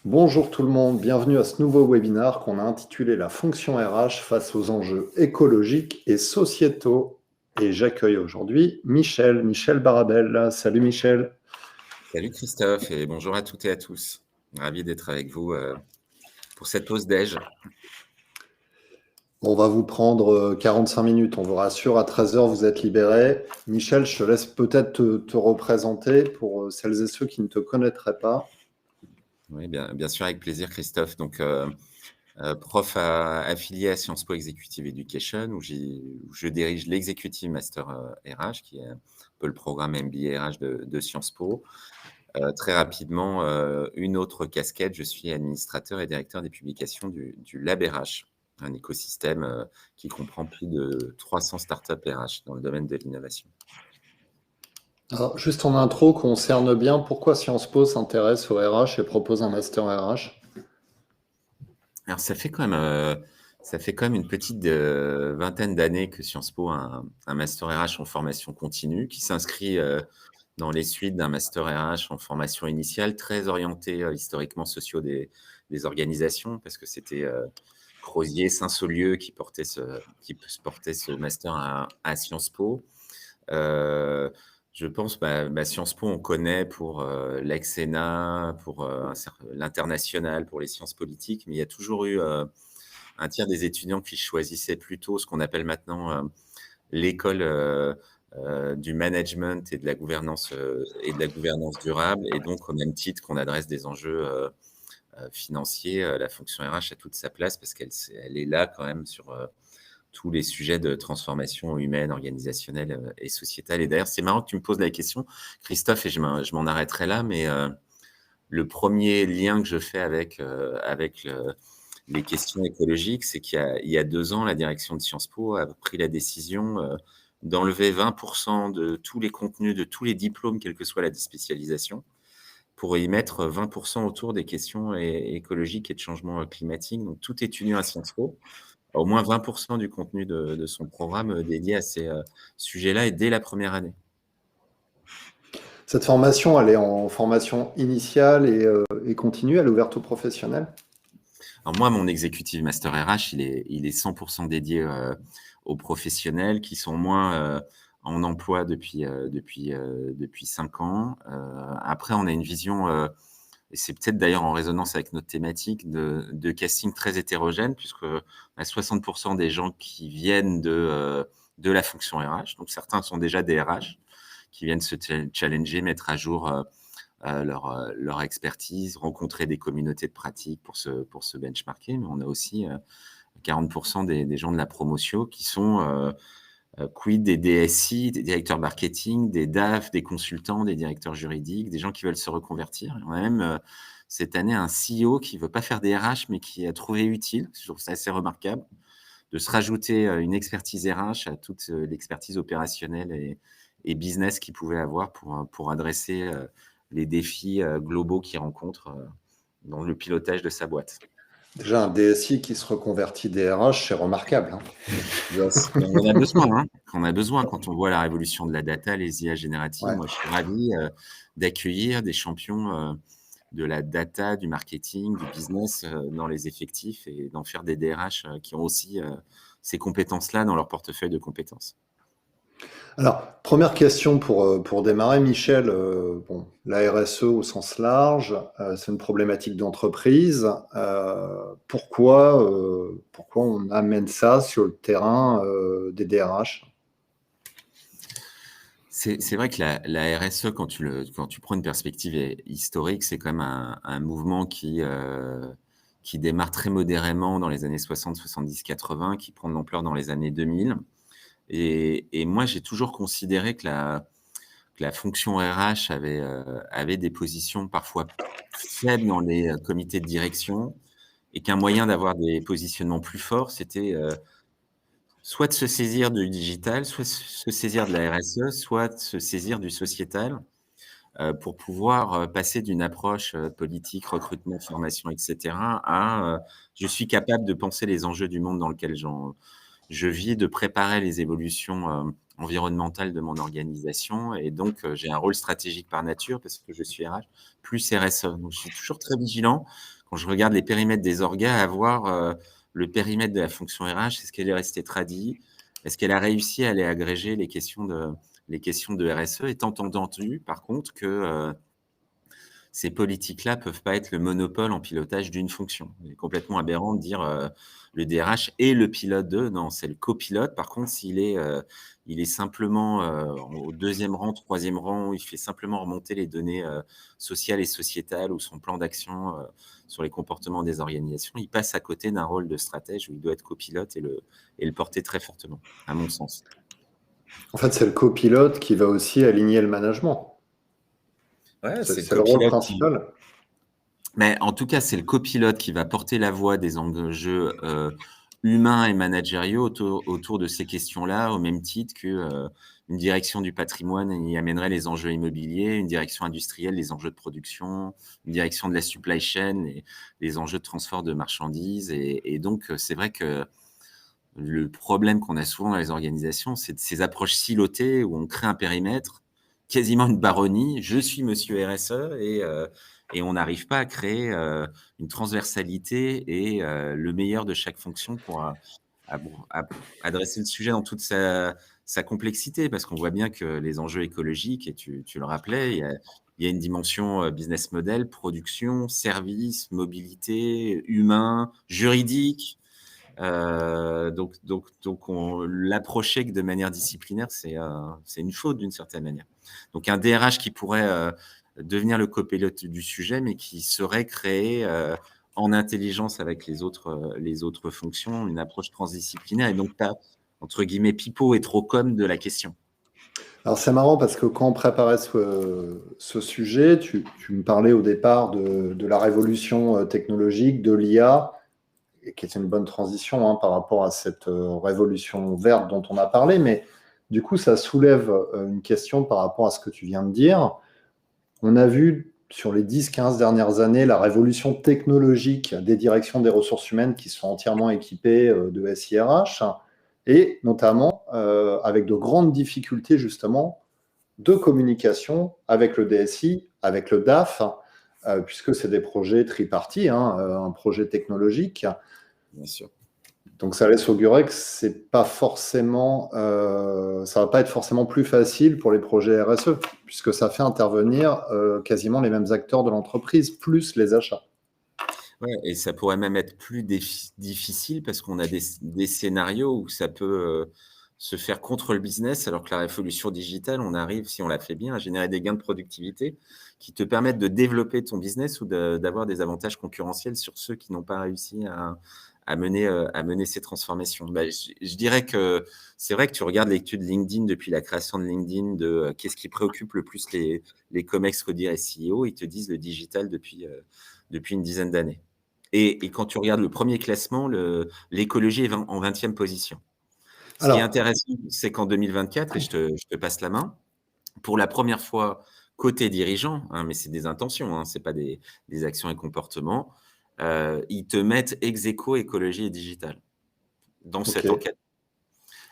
Bonjour tout le monde, bienvenue à ce nouveau webinaire qu'on a intitulé La fonction RH face aux enjeux écologiques et sociétaux. Et j'accueille aujourd'hui Michel Barabel. Salut Michel. Salut Christophe et bonjour à toutes et à tous. Ravi d'être avec vous pour cette pause déj. On va vous prendre 45 minutes, on vous rassure, à 13 heures vous êtes libéré. Michel, je te laisse peut-être te représenter pour celles et ceux qui ne te connaîtraient pas. Oui, bien sûr, avec plaisir Christophe. Donc, prof affilié à Sciences Po Executive Education, où je dirige l'Executive Master RH, qui est un peu le programme MBA RH de Sciences Po. Très rapidement, une autre casquette, je suis administrateur et directeur des publications du Lab RH, un écosystème qui comprend plus de 300 startups RH dans le domaine de l'innovation. Alors, juste en intro, concerne bien pourquoi Sciences Po s'intéresse au RH et propose un master RH. Alors ça fait quand même une petite vingtaine d'années que Sciences Po a un master RH en formation continue qui s'inscrit dans les suites d'un master RH en formation initiale très orienté historiquement sociaux des organisations, parce que c'était Crozier, Saint-Saulieu qui portait ce master à Sciences Po. Je pense, Sciences Po, on connaît pour l'ex-ENA, pour l'international, pour les sciences politiques, mais il y a toujours eu un tiers des étudiants qui choisissaient plutôt ce qu'on appelle maintenant l'école du management et de la gouvernance durable. Et donc, au même titre qu'on adresse des enjeux financiers, la fonction RH a toute sa place parce qu'elle est là quand même sur tous les sujets de transformation humaine, organisationnelle et sociétale. Et d'ailleurs, c'est marrant que tu me poses la question, Christophe, et je m'en arrêterai là, mais le premier lien que je fais avec les questions écologiques, c'est qu'il y a 2 ans, la direction de Sciences Po a pris la décision d'enlever 20% de tous les contenus, de tous les diplômes, quelle que soit la spécialisation, pour y mettre 20% autour des questions écologiques et de changement climatique. Donc, tout étudiant à Sciences Po, au moins 20% du contenu de son programme dédié à ces sujets-là et dès la première année. Cette formation, elle est en formation initiale et continue, elle est ouverte aux professionnels. Alors moi, mon executive master RH, il est 100% dédié aux professionnels qui sont moins en emploi depuis 5 ans. Après, on a une vision, et c'est peut-être d'ailleurs en résonance avec notre thématique, de casting très hétérogène, puisque on a 60% des gens qui viennent de la fonction RH. Donc certains sont déjà des RH qui viennent se challenger, mettre à jour leur expertise, rencontrer des communautés de pratique pour se benchmarker. Mais on a aussi 40% des gens de la promotion qui sont quid des DSI, des directeurs marketing, des DAF, des consultants, des directeurs juridiques, des gens qui veulent se reconvertir. Et on a même cette année un CEO qui ne veut pas faire des RH, mais qui a trouvé utile, je trouve ça assez remarquable, de se rajouter une expertise RH à toute l'expertise opérationnelle et business qu'il pouvait avoir pour adresser les défis globaux qu'il rencontre dans le pilotage de sa boîte. Déjà, un DSI qui se reconvertit DRH, c'est remarquable. Yes. Mais on en a besoin, hein. On a besoin quand on voit la révolution de la data, les IA génératives. Ouais. Moi, je suis ravi d'accueillir des champions de la data, du marketing, du business dans les effectifs et d'en faire des DRH qui ont aussi ces compétences-là dans leur portefeuille de compétences. Alors, première question pour démarrer, Michel. Bon, la RSE au sens large, c'est une problématique d'entreprise. Pourquoi on amène ça sur le terrain des DRH? C'est vrai que la RSE, quand tu prends une perspective historique, c'est quand même un mouvement qui démarre très modérément dans les années 60, 70, 80, qui prend de l'ampleur dans les années 2000. Et moi, j'ai toujours considéré que la fonction RH avait des positions parfois faibles dans les comités de direction et qu'un moyen d'avoir des positionnements plus forts, c'était soit de se saisir du digital, soit se saisir de la RSE, soit de se saisir du sociétal, pour pouvoir passer d'une approche politique, recrutement, formation, et cetera, à je suis capable de penser les enjeux du monde dans lequel je vis, de préparer les évolutions environnementale de mon organisation. Et donc, j'ai un rôle stratégique par nature parce que je suis RH, plus RSE. Donc, je suis toujours très vigilant quand je regarde les périmètres des orgas à voir le périmètre de la fonction RH. Est-ce qu'elle est restée tradie? Est-ce qu'elle a réussi à aller agréger les questions de RSE, étant entendu, par contre, que ces politiques-là peuvent pas être le monopole en pilotage d'une fonction. Il est complètement aberrant de dire le DRH est le pilote de. Non, c'est le copilote. Par contre, il est simplement au deuxième rang, troisième rang, il fait simplement remonter les données sociales et sociétales ou son plan d'action sur les comportements des organisations. Il passe à côté d'un rôle de stratège où il doit être copilote et le porter très fortement, à mon sens. En fait, c'est le copilote qui va aussi aligner le management. Ouais, c'est le C'est le rôle copilote principal. Mais en tout cas, c'est le copilote qui va porter la voix des enjeux humains et managériaux autour de ces questions-là, au même titre que une direction du patrimoine y amènerait les enjeux immobiliers, une direction industrielle, les enjeux de production, une direction de la supply chain, les enjeux de transport de marchandises. Et donc, c'est vrai que le problème qu'on a souvent dans les organisations, c'est de ces approches silotées où on crée un périmètre, quasiment une baronnie. Je suis monsieur RSE et on n'arrive pas à créer une transversalité et le meilleur de chaque fonction pour adresser le sujet dans toute sa complexité. Parce qu'on voit bien que les enjeux écologiques, et tu le rappelais, il y a une dimension business model, production, service, mobilité, humain, juridique. Donc l'approcher que de manière disciplinaire, c'est une faute d'une certaine manière. Donc un DRH qui pourrait devenir le copilote du sujet, mais qui saurait créer en intelligence avec les autres fonctions, une approche transdisciplinaire et donc pas, entre guillemets, pipeau et trop com de la question. Alors c'est marrant parce que quand on préparait ce sujet, tu me parlais au départ de la révolution technologique, de l'IA, qui est une bonne transition par rapport à cette révolution verte dont on a parlé, mais du coup ça soulève une question par rapport à ce que tu viens de dire. On a vu sur les 10-15 dernières années la révolution technologique des directions des ressources humaines qui sont entièrement équipées de SIRH, et notamment avec de grandes difficultés justement de communication avec le DSI, avec le DAF, puisque c'est des projets tripartis, un projet technologique. Bien sûr. Donc ça laisse augurer que c'est pas forcément, ça va pas être forcément plus facile pour les projets RSE, puisque ça fait intervenir quasiment les mêmes acteurs de l'entreprise, plus les achats. Ouais, et ça pourrait même être plus difficile parce qu'on a des scénarios où ça peut se faire contre le business, alors que la révolution digitale, on arrive, si on la fait bien, à générer des gains de productivité qui te permettent de développer ton business ou d'avoir des avantages concurrentiels sur ceux qui n'ont pas réussi à mener ces transformations. Bah, je dirais que c'est vrai que tu regardes l'étude LinkedIn depuis la création de LinkedIn de qu'est-ce qui préoccupe le plus les COMEX, CODIR et CEO, ils te disent le digital depuis une dizaine d'années. Et quand tu regardes le premier classement, l'écologie est en 20e position. Ce qui est intéressant, c'est qu'en 2024, et je te passe la main, pour la première fois, côté dirigeant, mais c'est des intentions, ce n'est pas des actions et comportements, ils te mettent ex aequo écologie et digital dans cette enquête.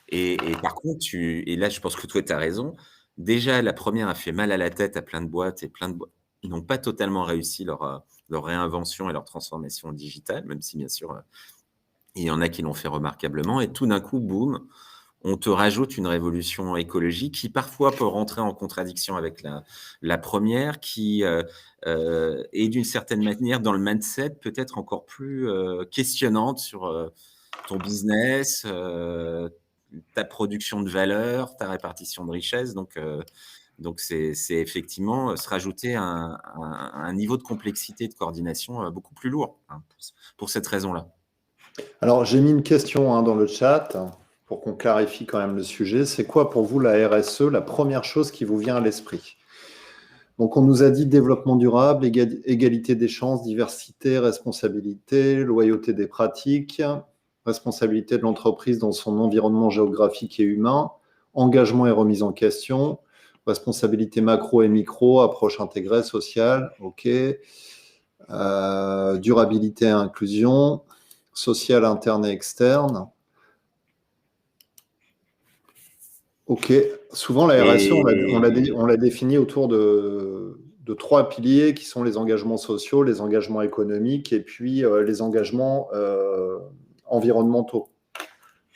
Et par contre, et là, je pense que toi, tu as raison, déjà, la première a fait mal à la tête à plein de boîtes et plein de boîtes. Ils n'ont pas totalement réussi leur réinvention et leur transformation digitale, même si, bien sûr, il y en a qui l'ont fait remarquablement. Et tout d'un coup, boum, on te rajoute une révolution écologique qui parfois peut rentrer en contradiction avec la première, qui est d'une certaine manière dans le mindset peut-être encore plus questionnante sur ton business, ta production de valeur, ta répartition de richesse. Donc c'est effectivement se rajouter un niveau de complexité et de coordination beaucoup plus lourd pour cette raison-là. Alors j'ai mis une question dans le chat pour qu'on clarifie quand même le sujet. C'est quoi pour vous la RSE, la première chose qui vous vient à l'esprit? Donc on nous a dit développement durable, égalité des chances, diversité, responsabilité, loyauté des pratiques, responsabilité de l'entreprise dans son environnement géographique et humain, engagement et remise en question, responsabilité macro et micro, approche intégrée, sociale, ok, durabilité et inclusion, sociale interne et externe. Ok. Souvent, la RSE, Et on l'a défini autour de trois piliers qui sont les engagements sociaux, les engagements économiques et puis les engagements environnementaux.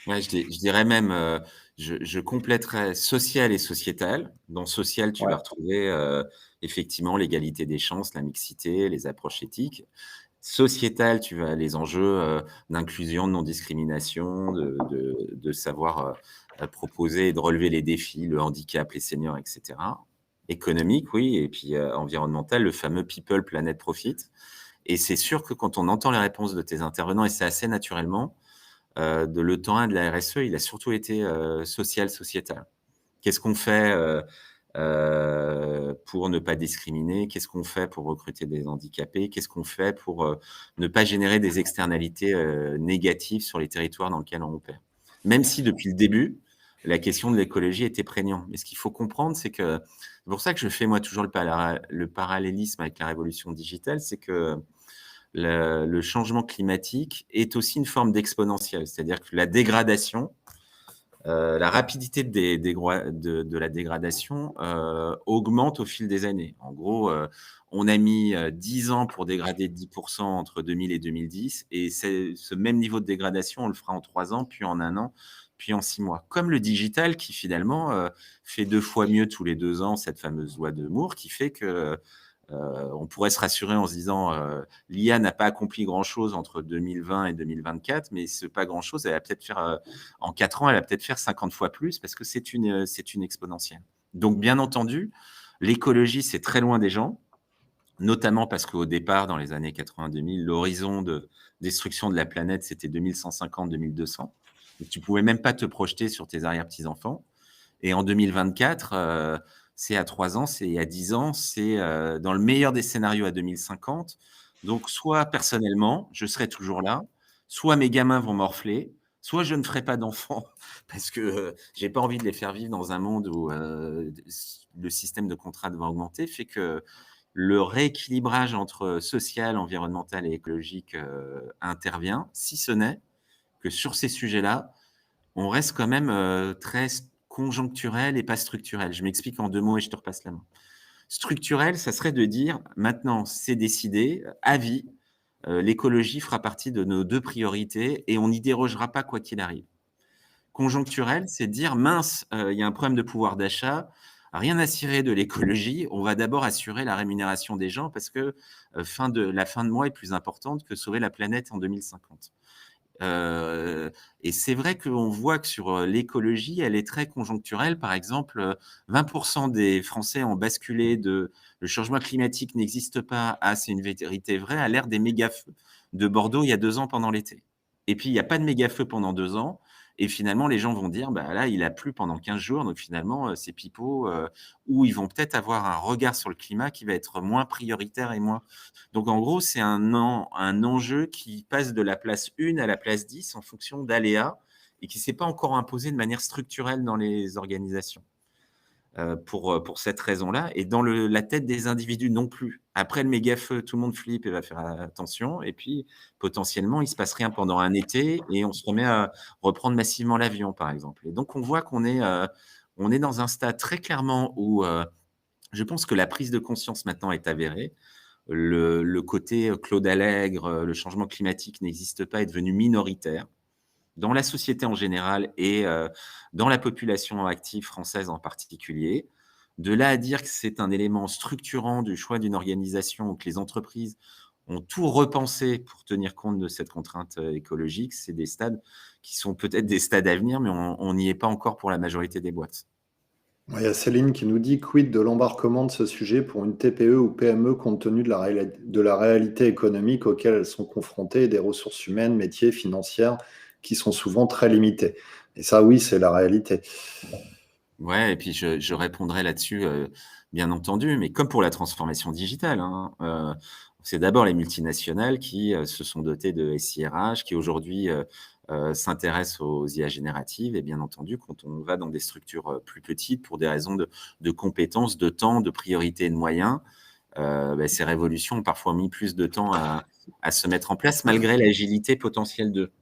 ouais, je dirais même, je compléterais social et sociétal. Dans social, tu Ouais. vas retrouver effectivement l'égalité des chances, la mixité, les approches éthiques. Sociétal, tu vas les enjeux d'inclusion, de non-discrimination, de savoir proposer et de relever les défis, le handicap, les seniors, etc. Économique, oui, et puis environnemental, le fameux people, planet, profit. Et c'est sûr que quand on entend les réponses de tes intervenants, et c'est assez naturellement, de le temps 1 de la RSE, il a surtout été social, sociétal. Qu'est-ce qu'on fait pour ne pas discriminer? Qu'est-ce qu'on fait pour recruter des handicapés? Qu'est-ce qu'on fait pour ne pas générer des externalités négatives sur les territoires dans lesquels on opère? Même si depuis le début, la question de l'écologie était prégnante. Mais ce qu'il faut comprendre, c'est que c'est pour ça que je fais moi toujours le parallélisme avec la révolution digitale, c'est que le changement climatique est aussi une forme d'exponentielle. C'est-à-dire que la dégradation, la rapidité de la dégradation augmente au fil des années. En gros, on a mis 10 ans pour dégrader de 10% entre 2000 et 2010, et ce même niveau de dégradation, on le fera en 3 ans, puis en 1 an, puis en 6 mois. Comme le digital qui finalement fait 2 fois mieux tous les 2 ans, cette fameuse loi de Moore, qui fait que on pourrait se rassurer en se disant l'IA n'a pas accompli grand-chose entre 2020 et 2024, mais ce pas grand-chose, elle va peut-être faire en 4 ans, elle va peut-être faire 50 fois plus parce que c'est une exponentielle. Donc, bien entendu, l'écologie, c'est très loin des gens, notamment parce qu'au départ, dans les années 80-2000, l'horizon de destruction de la planète, c'était 2150-2200. Donc, tu pouvais même pas te projeter sur tes arrière-petits-enfants. Et en 2024, c'est à 3 ans, c'est à 10 ans, c'est dans le meilleur des scénarios à 2050. Donc, soit personnellement, je serai toujours là, soit mes gamins vont morfler, soit je ne ferai pas d'enfants parce que j'ai pas envie de les faire vivre dans un monde où le système de contrainte va augmenter, fait que le rééquilibrage entre social, environnemental et écologique intervient, si ce n'est que sur ces sujets-là, on reste quand même très conjoncturel et pas structurel. Je m'explique en 2 mots et je te repasse la main. Structurel, ça serait de dire maintenant, c'est décidé, à vie, l'écologie fera partie de nos 2 priorités et on n'y dérogera pas quoi qu'il arrive. Conjoncturel, c'est de dire mince, il y a un problème de pouvoir d'achat, rien à cirer de l'écologie, on va d'abord assurer la rémunération des gens parce que la fin de mois est plus importante que sauver la planète en 2050. Et c'est vrai qu'on voit que sur l'écologie, elle est très conjoncturelle. Par exemple, 20% des Français ont basculé de le changement climatique n'existe pas à c'est une vérité vraie à l'ère des méga-feux de Bordeaux il y a 2 ans pendant l'été. Et puis il n'y a pas de méga-feux pendant 2 ans. Et finalement, les gens vont dire, bah là, il a plu pendant 15 jours, donc finalement, c'est pipeau, ou ils vont peut-être avoir un regard sur le climat qui va être moins prioritaire et moins. Donc, en gros, c'est un enjeu qui passe de la place 1 à la place 10 en fonction d'aléas et qui ne s'est pas encore imposé de manière structurelle dans les organisations. Pour cette raison-là, et dans la tête des individus non plus. Après le méga-feu, tout le monde flippe et va faire attention, et puis potentiellement, il ne se passe rien pendant un été et on se remet à reprendre massivement l'avion, par exemple. Et donc, on voit on est dans un stade très clairement où je pense que la prise de conscience maintenant est avérée. Le côté Claude Allègre, le changement climatique n'existe pas, est devenu minoritaire dans la société en général et dans la population active française en particulier. De là à dire que c'est un élément structurant du choix d'une organisation ou que les entreprises ont tout repensé pour tenir compte de cette contrainte écologique, c'est des stades qui sont peut-être des stades à venir, mais on n'y est pas encore pour la majorité des boîtes. Il y a Céline qui nous dit quid de l'embarquement de ce sujet pour une TPE ou PME compte tenu de la réalité économique auquel elles sont confrontées et des ressources humaines, métiers, financières qui sont souvent très limitées. Et ça, oui, c'est la réalité. Ouais, et puis je répondrai là-dessus, bien entendu, mais comme pour la transformation digitale, hein, c'est d'abord les multinationales qui se sont dotées de SIRH, qui aujourd'hui s'intéressent aux IA génératives. Et bien entendu, quand on va dans des structures plus petites pour des raisons de compétences, de temps, de priorité et de moyens, bah, ces révolutions ont parfois mis plus de temps à se mettre en place malgré l'agilité potentielle d'eux.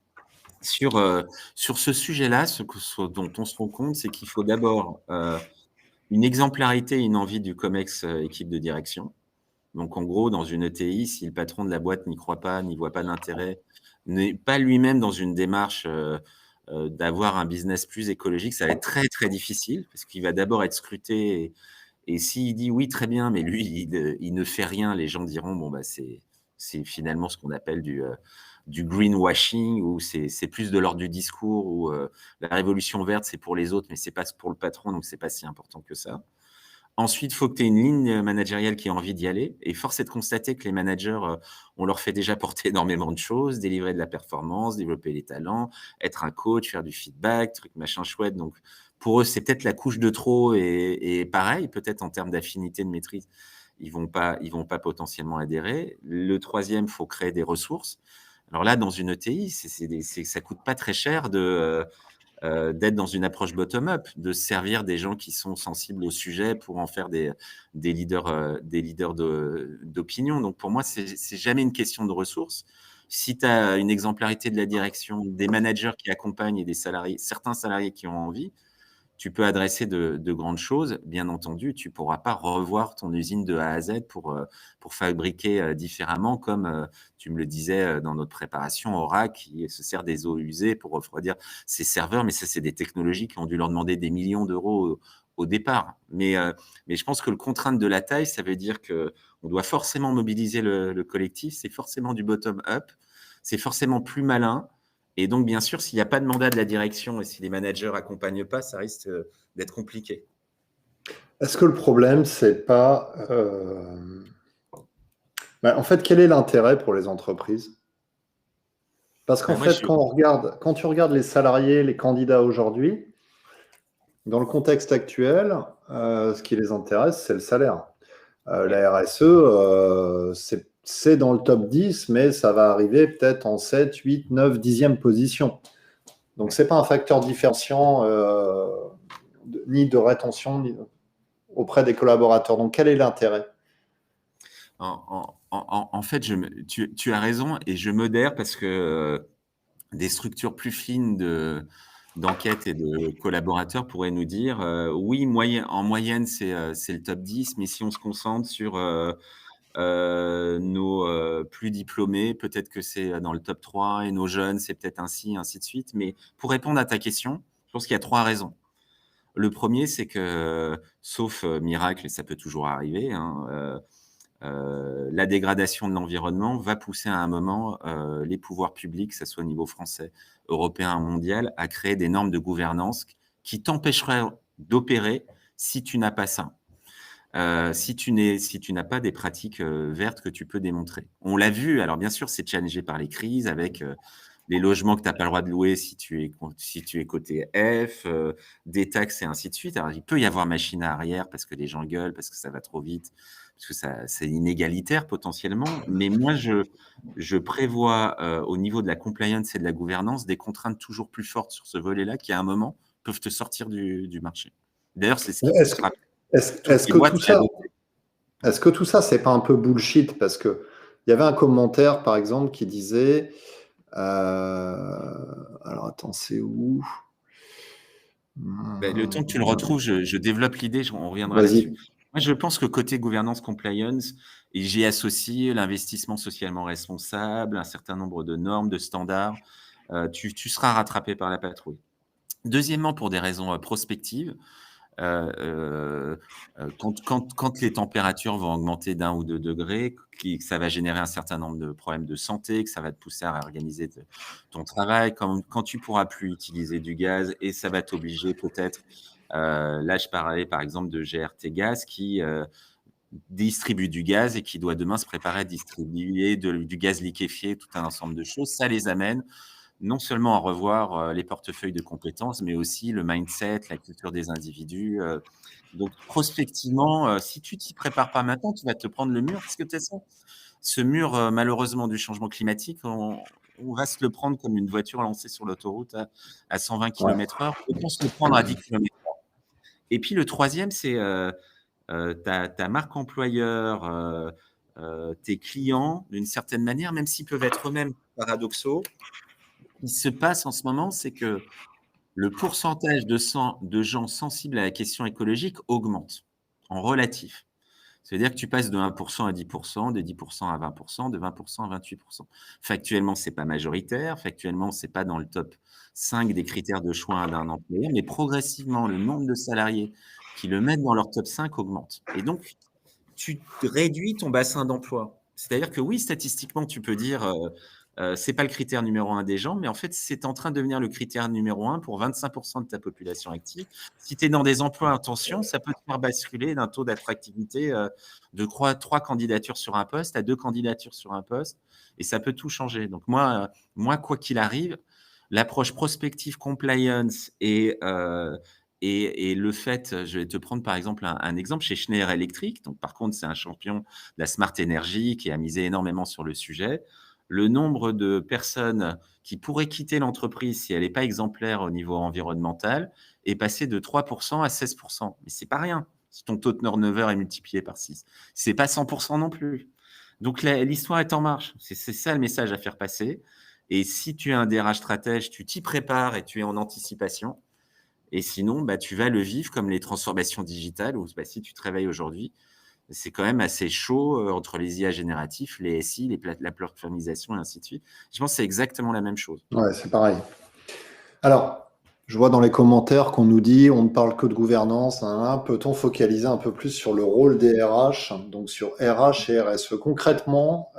Sur ce sujet-là, ce dont on se rend compte, c'est qu'il faut d'abord une exemplarité et une envie du COMEX équipe de direction. Donc en gros, dans une ETI, si le patron de la boîte n'y croit pas, n'y voit pas d'intérêt, n'est pas lui-même dans une démarche d'avoir un business plus écologique, ça va être très, très difficile parce qu'il va d'abord être scruté et s'il dit: «Oui, très bien», mais lui, il ne fait rien, les gens diront: «Bon, bah, c'est finalement ce qu'on appelle du greenwashing» ou c'est plus de l'ordre du discours ou la révolution verte, c'est pour les autres, mais c'est pas pour le patron, donc c'est pas si important que ça. Ensuite, il faut que tu aies une ligne managériale qui a envie d'y aller et force est de constater que les managers, on leur fait déjà porter énormément de choses, délivrer de la performance, développer les talents, être un coach, faire du feedback, truc machin chouette. Donc pour eux, c'est peut-être la couche de trop et pareil, peut-être en termes d'affinité, de maîtrise, ils vont pas potentiellement adhérer. Le troisième, faut créer des ressources. Alors là, dans une ETI, ça coûte pas très cher d'être dans une approche bottom-up, de servir des gens qui sont sensibles au sujet pour en faire des leaders d'opinion. Donc pour moi, c'est jamais une question de ressources. Si tu as une exemplarité de la direction, des managers qui accompagnent et des salariés, certains salariés qui ont envie, tu peux adresser de grandes choses. Bien entendu, tu ne pourras pas revoir ton usine de A à Z pour fabriquer différemment, comme tu me le disais dans notre préparation, Oracle qui se sert des eaux usées pour refroidir ses serveurs. Mais ça, c'est des technologies qui ont dû leur demander des millions d'euros au départ. Mais je pense que le contrainte de la taille, ça veut dire qu'on doit forcément mobiliser le collectif. C'est forcément du bottom-up. C'est forcément plus malin. Et donc, bien sûr, s'il n'y a pas de mandat de la direction et si les managers n'accompagnent pas, ça risque d'être compliqué. Est-ce que le problème, c'est pas... en fait, quel est l'intérêt pour les entreprises? Parce qu'en Ben, moi, fait, quand tu regardes les salariés, les candidats aujourd'hui, dans le contexte actuel, ce qui les intéresse, c'est le salaire. La RSE, c'est dans le top 10, mais ça va arriver peut-être en 7, 8, 9, 10e position. Donc, ce n'est pas un facteur différenciant ni de rétention ni auprès des collaborateurs. Donc, quel est l'intérêt? en fait, tu as raison et je modère parce que des structures plus fines d'enquête et de collaborateurs pourraient nous dire oui, en moyenne, c'est le top 10, mais si on se concentre sur nos plus diplômés, peut-être que c'est dans le top 3 et nos jeunes, c'est peut-être ainsi de suite. Mais pour répondre à ta question, je pense qu'il y a 3 raisons. Le premier, c'est que, sauf miracle, et ça peut toujours arriver, hein, la dégradation de l'environnement va pousser à un moment les pouvoirs publics, que ce soit au niveau français, européen, mondial, à créer des normes de gouvernance qui t'empêcheraient d'opérer si tu n'as pas ça. Si tu n'as pas des pratiques vertes que tu peux démontrer. On l'a vu, alors bien sûr, c'est challengé par les crises avec les logements que tu n'as pas le droit de louer si tu es côté F, des taxes et ainsi de suite. Alors, il peut y avoir machine à arrière parce que les gens gueulent, parce que ça va trop vite, parce que c'est inégalitaire potentiellement. Mais moi, je prévois au niveau de la compliance et de la gouvernance des contraintes toujours plus fortes sur ce volet-là qui, à un moment, peuvent te sortir du marché. D'ailleurs, c'est ce qui Est-ce que, poussera toutes est-ce les que boîtes tout à ça, adopter. est-ce que tout ça, c'est pas un peu bullshit? Parce que il y avait un commentaire, par exemple, qui disait, alors attends, c'est où? Ben, le temps que tu le retrouves, je développe l'idée, on reviendra là-dessus. Vas-y. Moi, je pense que côté gouvernance compliance, et j'y associe l'investissement socialement responsable, un certain nombre de normes, de standards, tu seras rattrapé par la patrouille. Deuxièmement, pour des raisons prospectives, quand les températures vont augmenter d'1 ou 2 degrés, que ça va générer un certain nombre de problèmes de santé, que ça va te pousser à réorganiser ton travail, quand tu pourras plus utiliser du gaz et ça va t'obliger peut-être, là je parlais par exemple de GRT Gaz qui distribue du gaz et qui doit demain se préparer à distribuer du gaz liquéfié, tout un ensemble de choses. Ça les amène non seulement à revoir les portefeuilles de compétences, mais aussi le mindset, la culture des individus. Donc, prospectivement, si tu t'y prépares pas maintenant, tu vas te prendre le mur. Parce que de toute façon, ce mur, malheureusement, du changement climatique, on va se le prendre comme une voiture lancée sur l'autoroute à 120 Ouais. km/h. Autant se le prendre à 10 km/h. Et puis, le troisième, c'est ta marque employeur, tes clients, d'une certaine manière, même s'ils peuvent être eux-mêmes paradoxaux, qui se passe en ce moment, c'est que le pourcentage de gens sensibles à la question écologique augmente en relatif. C'est-à-dire que tu passes de 1% à 10%, de 10% à 20%, de 20% à 28%. Factuellement, c'est pas majoritaire. Factuellement, c'est pas dans le top 5 des critères de choix d'un employeur, mais progressivement, le nombre de salariés qui le mettent dans leur top 5 augmente. Et donc, tu réduis ton bassin d'emploi. C'est-à-dire que oui, statistiquement, tu peux dire, c'est pas le critère numéro 1 des gens, mais en fait, c'est en train de devenir le critère numéro 1 pour 25% de ta population active. Si tu es dans des emplois en tension, ça peut te faire basculer d'un taux d'attractivité, de 3 candidatures sur un poste à 2 candidatures sur un poste, et ça peut tout changer. Donc moi, quoi qu'il arrive, l'approche prospective compliance et le fait, je vais te prendre par exemple un exemple chez Schneider Electric. Donc par contre, c'est un champion de la smart energy qui a misé énormément sur le sujet. Le nombre de personnes qui pourraient quitter l'entreprise si elle n'est pas exemplaire au niveau environnemental est passé de 3% à 16%. Mais c'est pas rien si ton taux de turnover est multiplié par 6. C'est pas 100% non plus. Donc l'histoire est en marche. C'est ça le message à faire passer. Et si tu es un DRH stratège, tu t'y prépares et tu es en anticipation. Et sinon, bah, tu vas le vivre comme les transformations digitales où, bah, si tu te réveilles aujourd'hui, c'est quand même assez chaud entre les IA génératifs, les SI, la plateformisation et ainsi de suite. Je pense que c'est exactement la même chose. Ouais, c'est pareil. Alors, je vois dans les commentaires qu'on nous dit on ne parle que de gouvernance, hein. Peut-on focaliser un peu plus sur le rôle des RH, donc sur RH et RSE concrètement,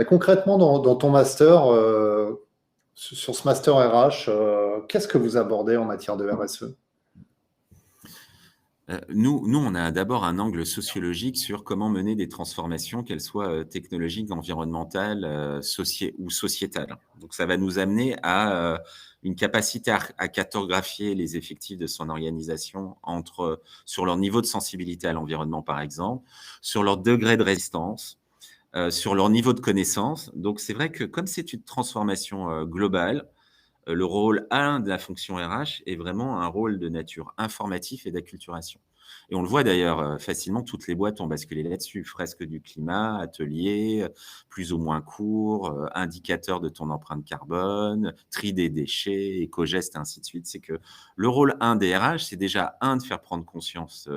concrètement dans ton master, sur ce master RH, qu'est-ce que vous abordez en matière de RSE? Nous, on a d'abord un angle sociologique sur comment mener des transformations, qu'elles soient technologiques, environnementales, ou sociétales. Donc, ça va nous amener à une capacité à cartographier les effectifs de son organisation sur leur niveau de sensibilité à l'environnement, par exemple, sur leur degré de résistance, sur leur niveau de connaissance. Donc, c'est vrai que comme c'est une transformation globale, le rôle 1 de la fonction RH est vraiment un rôle de nature informatif et d'acculturation. Et on le voit d'ailleurs facilement, toutes les boîtes ont basculé là-dessus. Fresque du climat, atelier, plus ou moins court, indicateur de ton empreinte carbone, tri des déchets, éco-gestes, et ainsi de suite. C'est que le rôle 1 des RH, c'est déjà de faire prendre conscience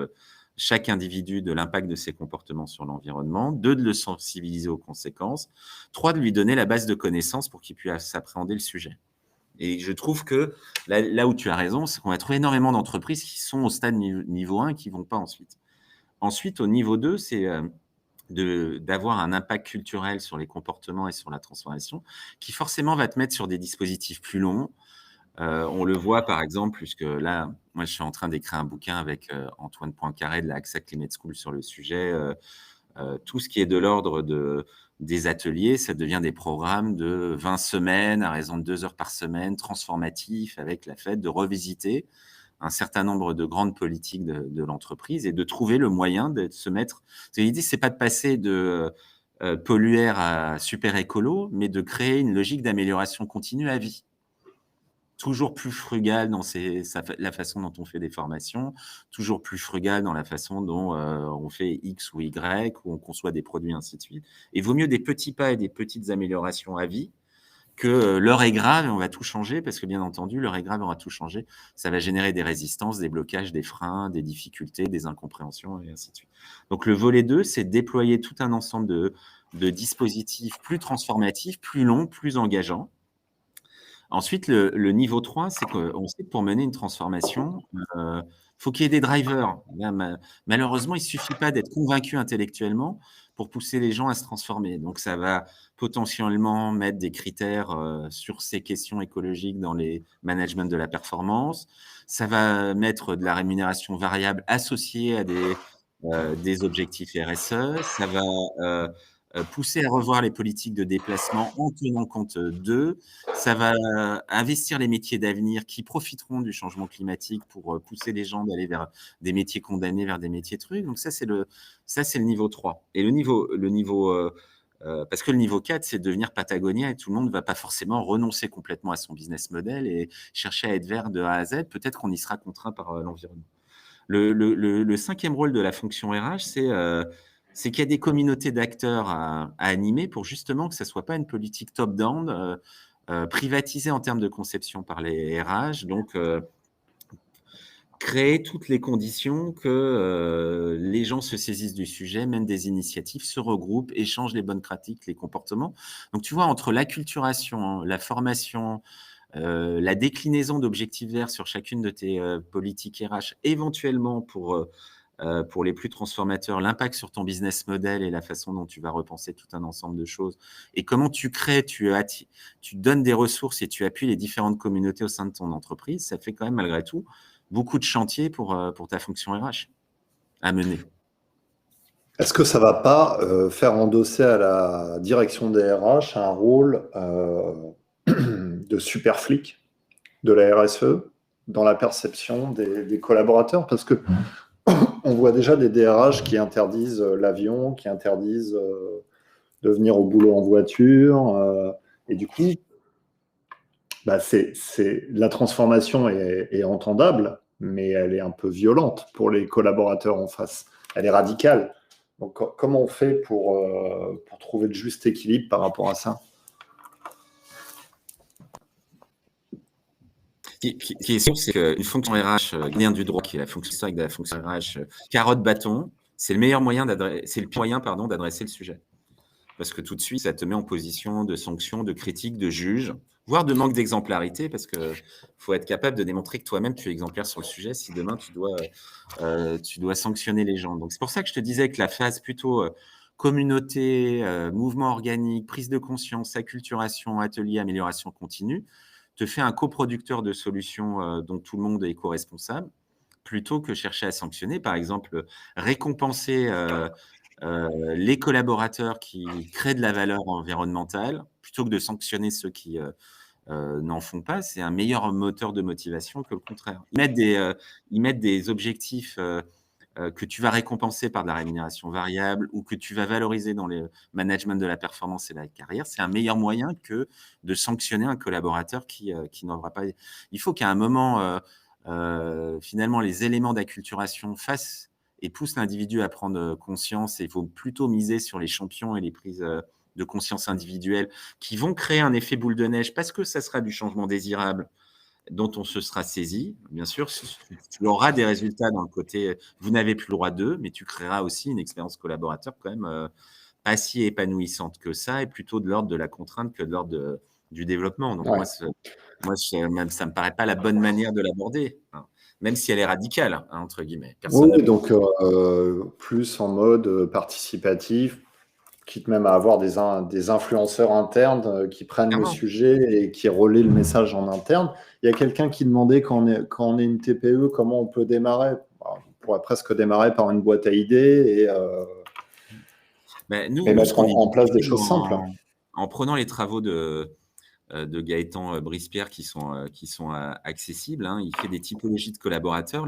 chaque individu de l'impact de ses comportements sur l'environnement, 2, de le sensibiliser aux conséquences, 3, de lui donner la base de connaissances pour qu'il puisse s'appréhender le sujet. Et je trouve que là où tu as raison, c'est qu'on va trouver énormément d'entreprises qui sont au stade niveau 1 et qui ne vont pas ensuite. Ensuite, au niveau 2, c'est d'avoir un impact culturel sur les comportements et sur la transformation, qui forcément va te mettre sur des dispositifs plus longs. On le voit par exemple, puisque là, moi je suis en train d'écrire un bouquin avec Antoine Poincaré de la AXA Climate School sur le sujet. Tout ce qui est de l'ordre des ateliers, ça devient des programmes de 20 semaines à raison de 2 heures par semaine, transformatifs, avec la fête de revisiter un certain nombre de grandes politiques de l'entreprise et de trouver le moyen de se mettre. L'idée, c'est pas de passer de polluaire à super écolo, mais de créer une logique d'amélioration continue à vie. Toujours plus frugal dans la façon dont on fait des formations, toujours plus frugal dans la façon dont on fait X ou Y, où on conçoit des produits, ainsi de suite. Et il vaut mieux des petits pas et des petites améliorations à vie que l'heure est grave et on va tout changer, parce que bien entendu, l'heure est grave et on va tout changer. Ça va générer des résistances, des blocages, des freins, des difficultés, des incompréhensions, et ainsi de suite. Donc le volet 2, c'est déployer tout un ensemble de dispositifs plus transformatifs, plus longs, plus engageants. Ensuite, le niveau 3, c'est qu'on sait que pour mener une transformation, faut qu'il y ait des drivers. Malheureusement, il suffit pas d'être convaincu intellectuellement pour pousser les gens à se transformer. Donc ça va potentiellement mettre des critères, sur ces questions écologiques dans les managements de la performance. Ça va mettre de la rémunération variable associée à des objectifs RSE. Ça va, pousser à revoir les politiques de déplacement en tenant compte d'eux. Ça va investir les métiers d'avenir qui profiteront du changement climatique pour pousser les gens d'aller vers des métiers condamnés, vers des métiers trucs. Donc ça, c'est le niveau 3. Et parce que le niveau 4, c'est devenir Patagonia et tout le monde ne va pas forcément renoncer complètement à son business model et chercher à être vert de A à Z. Peut-être qu'on y sera contraint par l'environnement. Le 5e rôle de la fonction RH, c'est qu'il y a des communautés d'acteurs à animer pour justement que ça soit pas une politique top-down, privatisé en termes de conception par les RH, donc créer toutes les conditions que les gens se saisissent du sujet, mènent des initiatives, se regroupent, échangent les bonnes pratiques, les comportements. Donc tu vois, entre l'acculturation, la formation, la déclinaison d'objectifs verts sur chacune de tes politiques RH, éventuellement pour les plus transformateurs, l'impact sur ton business model et la façon dont tu vas repenser tout un ensemble de choses, et comment tu crées, tu donnes des ressources et tu appuies les différentes communautés au sein de ton entreprise, ça fait quand même malgré tout beaucoup de chantiers pour ta fonction RH à mener. Est-ce que ça va pas faire endosser à la direction des RH un rôle de super flic de la RSE dans la perception des collaborateurs? Parce que on voit déjà des DRH qui interdisent l'avion, qui interdisent de venir au boulot en voiture. Et du coup, bah la transformation est entendable, mais elle est un peu violente pour les collaborateurs en face. Elle est radicale. Donc, comment on fait pour trouver le juste équilibre par rapport à ça? Ce qui est sûr, c'est qu'une fonction RH vient du droit, qui est la fonction historique de la fonction RH, carotte-bâton, c'est le meilleur moyen d'adresser le sujet. Parce que tout de suite, ça te met en position de sanction, de critique, de juge, voire de manque d'exemplarité, parce qu'il faut être capable de démontrer que toi-même, tu es exemplaire sur le sujet si demain, tu dois sanctionner les gens. Donc, c'est pour ça que je te disais que la phase plutôt communauté, mouvement organique, prise de conscience, acculturation, atelier, amélioration continue, te fait un coproducteur de solutions dont tout le monde est co-responsable, plutôt que chercher à sanctionner. Par exemple, récompenser les collaborateurs qui créent de la valeur environnementale, plutôt que de sanctionner ceux qui n'en font pas, c'est un meilleur moteur de motivation que le contraire. Ils mettent des objectifs que tu vas récompenser par de la rémunération variable ou que tu vas valoriser dans le management de la performance et la carrière. C'est un meilleur moyen que de sanctionner un collaborateur qui n'aura pas. Il faut qu'à un moment, finalement, les éléments d'acculturation fassent et poussent l'individu à prendre conscience. Et il faut plutôt miser sur les champions et les prises de conscience individuelles qui vont créer un effet boule de neige parce que ça sera du changement désirable dont on se sera saisi. Bien sûr, tu auras des résultats dans le côté vous n'avez plus le droit d'eux, mais tu créeras aussi une expérience collaborateur quand même pas si épanouissante que ça, et plutôt de l'ordre de la contrainte que de l'ordre du développement. Donc, Ouais. même, ça ne me paraît pas la bonne manière de l'aborder, hein, même si elle est radicale, hein, entre guillemets. Oui, donc plus en mode participatif, quitte même à avoir des influenceurs internes qui prennent le Clairement. sujet et qui relaient le message en interne. Il y a quelqu'un qui demandait quand on est une TPE, comment on peut démarrer. On pourrait presque démarrer par une boîte à idées Mais et nous, ce mettre qu'on en place des identifie choses simples. en prenant les travaux de Gaëtan Brispierre qui sont accessibles, hein, il fait des typologies de collaborateurs.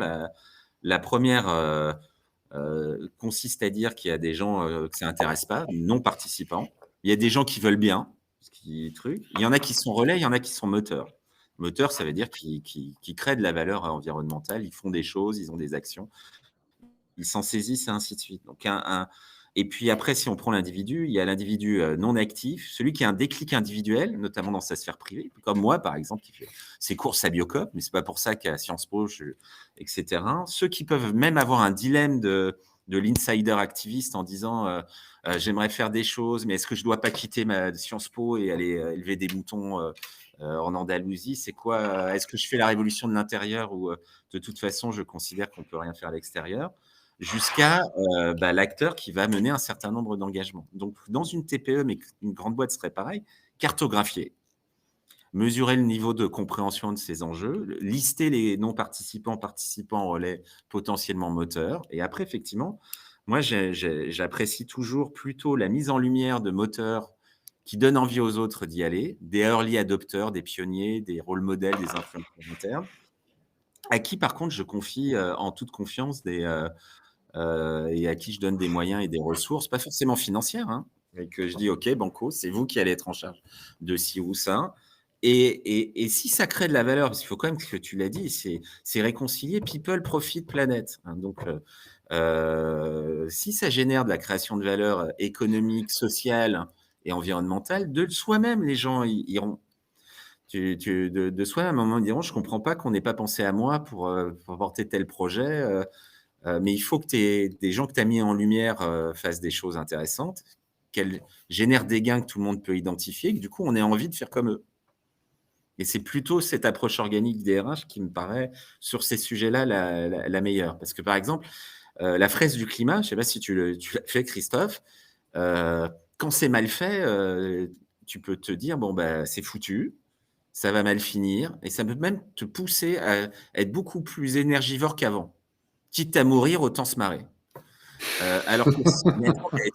La première consiste à dire qu'il y a des gens que ça intéresse pas, non participants. Il y a des gens qui veulent bien, il y en a qui sont relais, il y en a qui sont moteurs. Moteurs, ça veut dire qu'ils créent de la valeur environnementale, ils font des choses, ils ont des actions, ils s'en saisissent et ainsi de suite. Donc et puis après, si on prend l'individu, il y a l'individu non actif, celui qui a un déclic individuel, notamment dans sa sphère privée, comme moi, par exemple, qui fait ses courses à Biocop, mais c'est pas pour ça qu'à Sciences Po, etc. Ceux qui peuvent même avoir un dilemme de l'insider activiste en disant j'aimerais faire des choses, mais est-ce que je dois pas quitter ma Sciences Po et aller élever des moutons en Andalousie? C'est quoi est-ce que je fais la révolution de l'intérieur ou de toute façon, je considère qu'on peut rien faire à l'extérieur? Jusqu'à l'acteur qui va mener un certain nombre d'engagements. Donc, dans une TPE, mais une grande boîte serait pareil, cartographier, mesurer le niveau de compréhension de ces enjeux, lister les non-participants, participants, relais, potentiellement moteurs. Et après, effectivement, moi, j'apprécie toujours plutôt la mise en lumière de moteurs qui donnent envie aux autres d'y aller, des early adopters, des pionniers, des rôles modèles, des influenceurs internes, à qui, par contre, je confie en toute confiance et à qui je donne des moyens et des ressources, pas forcément financières, hein, et que je dis, OK, banco, c'est vous qui allez être en charge de ci ou ça. Et si ça crée de la valeur, parce qu'il faut quand même que tu l'as dit, c'est réconcilier people, profit, planète. Hein, donc, si ça génère de la création de valeur économique, sociale et environnementale, de soi-même, les gens iront. De soi-même. À un moment, ils diront: «Je comprends pas qu'on n'ait pas pensé à moi pour porter tel projet, mais il faut que des gens que tu as mis en lumière, fassent des choses intéressantes, qu'elles génèrent des gains que tout le monde peut identifier, que du coup, on ait envie de faire comme eux». Et c'est plutôt cette approche organique des RH qui me paraît, sur ces sujets-là, la meilleure. Parce que, par exemple, la fraise du climat, je ne sais pas si tu l'as fait, Christophe, quand c'est mal fait, tu peux te dire: «Bon, bah, c'est foutu, ça va mal finir» et ça peut même te pousser à être beaucoup plus énergivore qu'avant. Quitte à mourir, autant se marrer. Alors que si mais attends, mais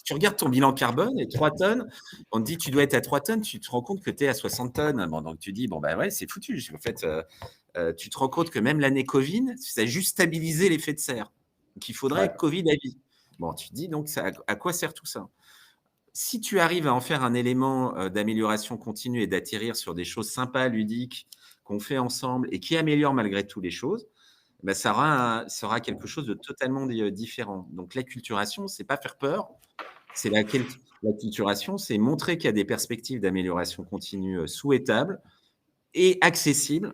tu regardes ton bilan carbone et 3 tonnes, on te dit: «Tu dois être à 3 tonnes», tu te rends compte que tu es à 60 tonnes. Bon, donc tu dis: «Bon, bah, ouais, c'est foutu». En fait, tu te rends compte que même l'année Covid, ça a juste stabilisé l'effet de serre. Donc il Ouais. faudrait Covid à vie. Bon, tu te dis donc ça à quoi sert tout ça? Si tu arrives à en faire un élément, d'amélioration continue et d'atterrir sur des choses sympas, ludiques, qu'on fait ensemble et qui améliorent malgré tout les choses, bah, ça aura quelque chose de totalement différent. Donc l'acculturation, c'est pas faire peur, c'est l'acculturation, c'est montrer qu'il y a des perspectives d'amélioration continue, souhaitables et accessibles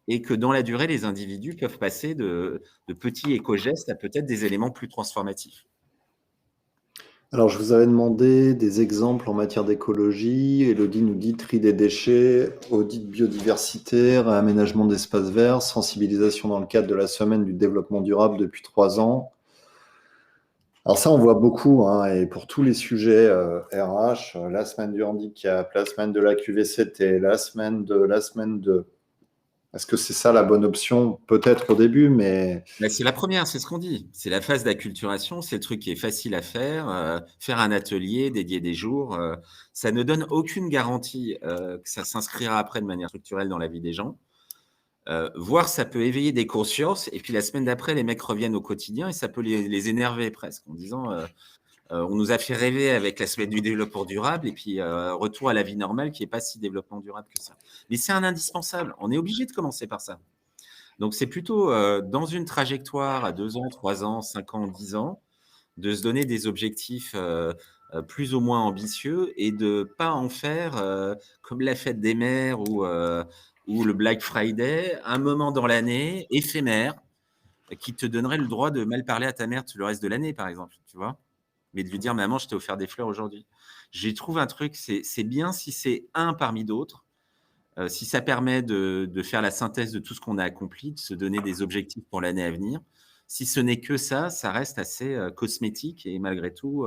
et que dans la durée, les individus peuvent passer de petits éco-gestes à peut-être des éléments plus transformatifs. Alors, je vous avais demandé des exemples en matière d'écologie. Elodie nous dit tri des déchets, audit biodiversité, réaménagement d'espaces verts, sensibilisation dans le cadre de la semaine du développement durable depuis 3 ans. Alors ça, on voit beaucoup, hein, et pour tous les sujets RH, la semaine du handicap, la semaine de la QVCT, la semaine de. Est-ce que c'est ça la bonne option? Peut-être au début, mais Bah, c'est la première, c'est ce qu'on dit. C'est la phase d'acculturation, c'est le truc qui est facile à faire, faire un atelier, dédier des jours, ça ne donne aucune garantie, que ça s'inscrira après de manière structurelle dans la vie des gens. Voire ça peut éveiller des consciences et puis la semaine d'après, les mecs reviennent au quotidien et ça peut les énerver presque en disant, «On nous a fait rêver avec la semaine du développement durable et puis, retour à la vie normale qui est pas si développement durable que ça». Mais c'est un indispensable, on est obligé de commencer par ça. Donc c'est plutôt, dans une trajectoire à 2 ans, 3 ans, 5 ans, 10 ans, de se donner des objectifs, plus ou moins ambitieux et de pas en faire, comme la fête des mères ou le Black Friday, un moment dans l'année éphémère, qui te donnerait le droit de mal parler à ta mère tout le reste de l'année, par exemple, tu vois? Mais de lui dire: «Maman, je t'ai offert des fleurs aujourd'hui». J'y trouve un truc, c'est bien si c'est un parmi d'autres, si ça permet de faire la synthèse de tout ce qu'on a accompli, de se donner des objectifs pour l'année à venir. Si ce n'est que ça reste assez, cosmétique et malgré tout,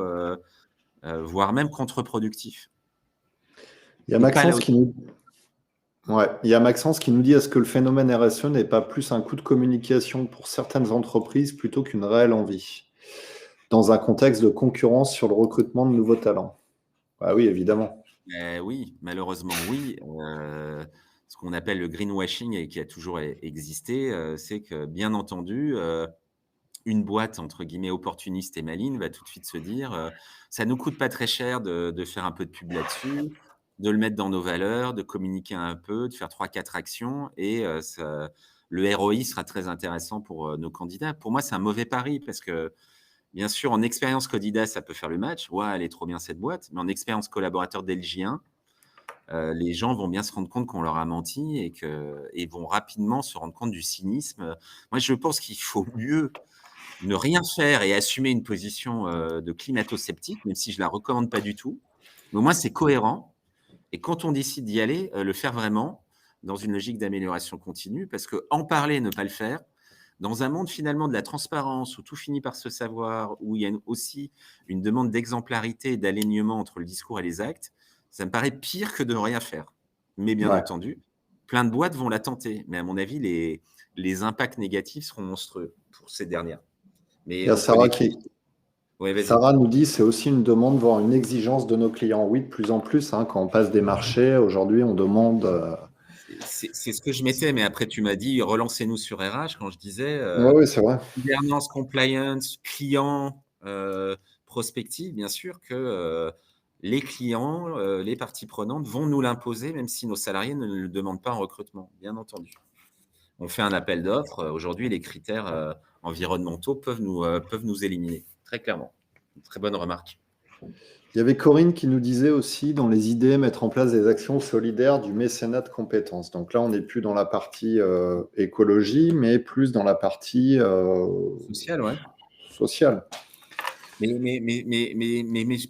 voire même contre-productif il y a et pas là Maxence où qui nous, ouais, il y a Maxence qui nous dit, est-ce que le phénomène RSE n'est pas plus un coup de communication pour certaines entreprises plutôt qu'une réelle envie, dans un contexte de concurrence sur le recrutement de nouveaux talents? Ah oui, évidemment. oui, malheureusement oui, ce qu'on appelle le greenwashing et qui a toujours existé, c'est que bien entendu, une boîte entre guillemets «opportuniste et maligne» va tout de suite se dire, «Ça nous coûte pas très cher de faire un peu de pub là-dessus, de le mettre dans nos valeurs, de communiquer un peu, de faire trois quatre actions et ça le ROI sera très intéressant pour, nos candidats». Pour moi, c'est un mauvais pari parce que, bien sûr, en expérience candidat, ça peut faire le match: «Waouh, elle est trop bien cette boîte», mais en expérience collaborateur dès le J1, les gens vont bien se rendre compte qu'on leur a menti et vont rapidement se rendre compte du cynisme. Moi, je pense qu'il faut mieux ne rien faire et assumer une position, de climato-sceptique, même si je la recommande pas du tout. Mais au moins c'est cohérent et quand on décide d'y aller, le faire vraiment dans une logique d'amélioration continue parce qu'en parler et ne pas le faire, dans un monde finalement de la transparence où tout finit par se savoir, où il y a aussi une demande d'exemplarité et d'alignement entre le discours et les actes, ça me paraît pire que de rien faire. Mais bien Ouais. entendu, plein de boîtes vont la tenter, mais à mon avis les impacts négatifs seront monstrueux pour ces dernières. Il Mais y a on peut Sarah les qui, ouais, vas-y. Sarah nous dit, c'est aussi une demande, voire une exigence de nos clients. Oui, de plus en plus, hein, quand on passe des marchés, aujourd'hui, on demande. C'est ce que je mettais, mais après tu m'as dit: «Relancez-nous sur RH» quand je disais, Ouais, oui, c'est vrai. gouvernance, compliance, client, prospective, bien sûr que, les clients, les parties prenantes vont nous l'imposer, même si nos salariés ne le demandent pas en recrutement, bien entendu. On fait un appel d'offres, aujourd'hui les critères, environnementaux peuvent nous éliminer, très clairement. Une très bonne remarque. Il y avait Corinne qui nous disait aussi, dans les idées, mettre en place des actions solidaires du mécénat de compétences. Donc là, on n'est plus dans la partie écologie, mais plus dans la partie Social, ouais. sociale. Mais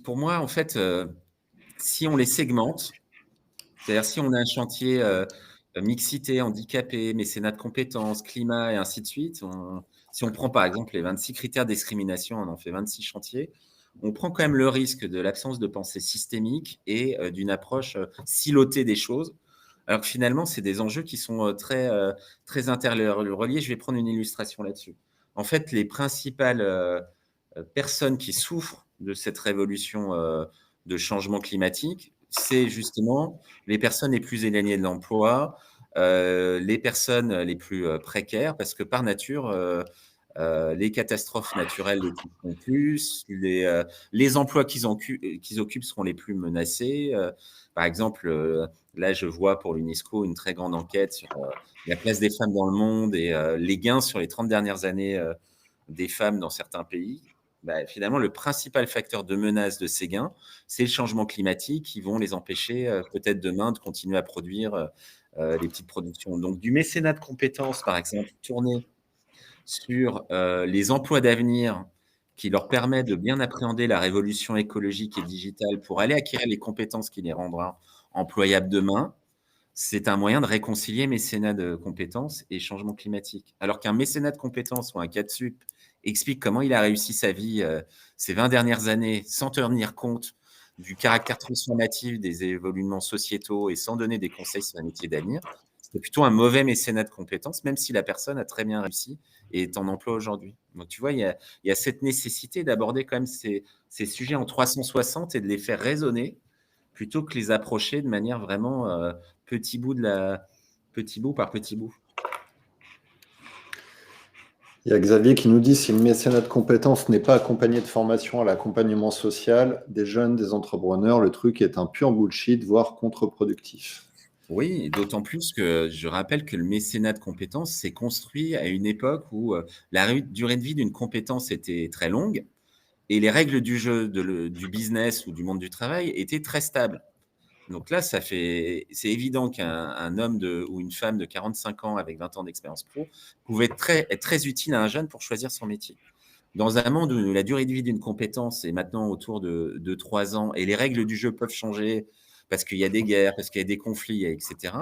pour moi, en fait, si on les segmente, c'est-à-dire si on a un chantier mixité, handicapé, mécénat de compétences, climat et ainsi de suite, si on prend par exemple les 26 critères de discrimination, on en fait 26 chantiers, on prend quand même le risque de l'absence de pensée systémique et d'une approche silotée des choses. Alors que finalement, c'est des enjeux qui sont très interreliés. Je vais prendre une illustration là-dessus. En fait, les principales personnes qui souffrent de cette révolution de changement climatique, c'est justement les personnes les plus éloignées de l'emploi, les personnes les plus précaires, parce que par nature, les catastrophes naturelles les toucheront plus, les emplois qu'ils occupent seront les plus menacés. Par exemple, là, je vois pour l'UNESCO une très grande enquête sur la place des femmes dans le monde et les gains sur les 30 dernières années des femmes dans certains pays. Bah, finalement, le principal facteur de menace de ces gains, c'est le changement climatique qui vont les empêcher peut-être demain de continuer à produire les petites productions. Donc, du mécénat de compétences, par exemple, tourné sur les emplois d'avenir qui leur permet de bien appréhender la révolution écologique et digitale pour aller acquérir les compétences qui les rendra employables demain, c'est un moyen de réconcilier mécénat de compétences et changement climatique. Alors qu'un mécénat de compétences ou un CADSUP explique comment il a réussi sa vie ces 20 dernières années sans tenir compte du caractère transformatif des évoluements sociétaux et sans donner des conseils sur un métier d'avenir, c'est plutôt un mauvais mécénat de compétences, même si la personne a très bien réussi et est en emploi aujourd'hui. Donc, tu vois, il y a cette nécessité d'aborder quand même ces sujets en 360 et de les faire résonner plutôt que les approcher de manière vraiment petit bout par petit bout. Il y a Xavier qui nous dit, si le mécénat de compétences n'est pas accompagné de formation à l'accompagnement social des jeunes, des entrepreneurs, le truc est un pur bullshit, voire contre-productif. Oui, d'autant plus que je rappelle que le mécénat de compétences s'est construit à une époque où la durée de vie d'une compétence était très longue et les règles du jeu du business ou du monde du travail étaient très stables. Donc là, c'est évident qu'un homme ou une femme de 45 ans avec 20 ans d'expérience pro pouvait être très utile à un jeune pour choisir son métier. Dans un monde où la durée de vie d'une compétence est maintenant autour de 3 ans et les règles du jeu peuvent changer parce qu'il y a des guerres, parce qu'il y a des conflits, etc.,